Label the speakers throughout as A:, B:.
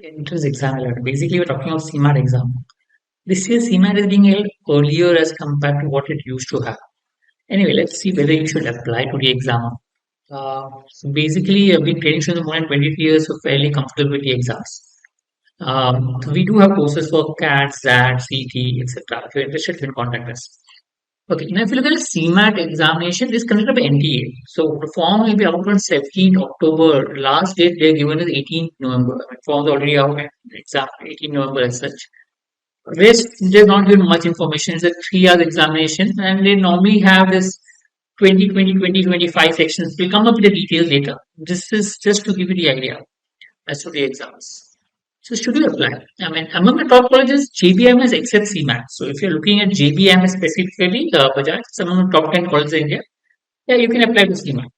A: Entrance exam. Basically, we're talking about CMAT exam. This year, CMAT is being held earlier as compared to what it used to have. Anyway, let's see whether you should apply to the exam. So basically, I've been training for more than 23 years, so fairly comfortable with the exams. We do have courses for CAT, SAT, CT, etc. If you're interested, you can contact us. Okay, now if you look at the CMAT examination, this is conducted by NTA. So the form will be out on 17th October. Last date they're given is 18th November. I mean, form's already out and exam 18th November as such. Rest, they've not given much information. It's a 3 hour examination and they normally have this 20, 20, 20, 25 sections. We'll come up with the details later. This is just to give you the idea as to the exams. So should you apply? I mean, among the top colleges, JBIMS accepts CMAT. So if you're looking at JBIMS specifically, Bajaj, it's among the top 10 colleges in India. Yeah, you can apply to CMAT.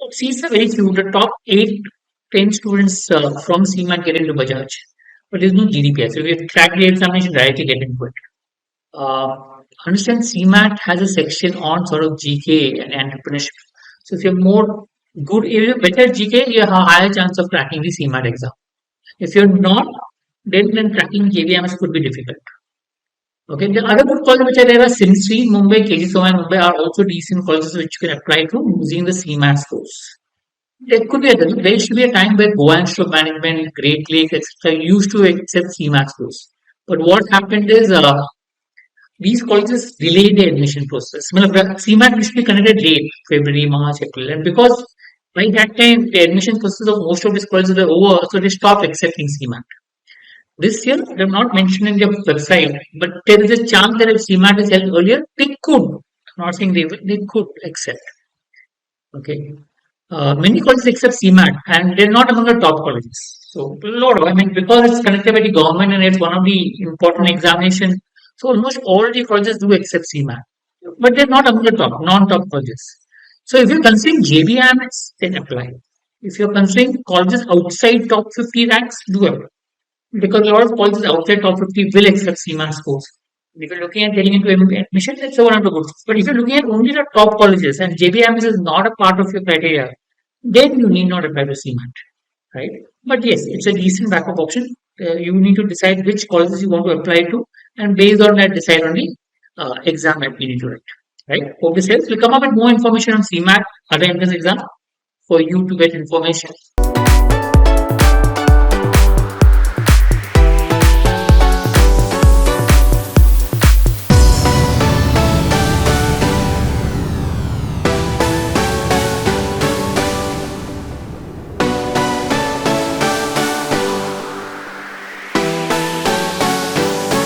A: Seats are very few. The top 8, 10 students from CMAT get into Bajaj. But there's no GDPR. So if you crack the examination, directly get into it. Understand CMAT has a section on sort of GK and entrepreneurship. So if you're more good, if you're better at GK, you have a higher chance of cracking the CMAT exam. If you're not, then tracking JBIMS could be difficult. Okay, the other good colleges which are there are Simsri, Mumbai, KG Soma and Mumbai are also decent colleges which you can apply to using the CMAT scores. There could be there should be a time where Goa Institute of Management, Great Lakes, etc. used to accept CMAT scores. But what happened is these colleges delayed the admission process. CMAT used to be conducted late, February, March, April, and because by that time, the admission process of most of these colleges were over, so they stopped accepting CMAT. This year, they've not mentioned in their website, but there is a chance that if CMAT is held earlier, they could. I'm not saying they will, they could accept. Okay. Many colleges accept CMAT, and they're not among the top colleges. So, a lot of, I mean, because it's connected by the government and it's one of the important examinations, so almost all the colleges do accept CMAT. But they're not among the top, non-top colleges. So if you're considering JBIMS, then apply. If you're considering colleges outside top 50 ranks, do apply. Because a lot of colleges outside top 50 will accept CMAT scores. If you're looking at getting into admission, that's one of the good. But if you're looking at only the top colleges and JBIMS is not a part of your criteria, then you need not apply to CMAT. Right? But yes, it's a decent backup option. You need to decide which colleges you want to apply to, and based on that, decide on the exam that you need to write. Right? Hope this helps. We'll come up with more information on CMAT, other entrance exam, for you to get information.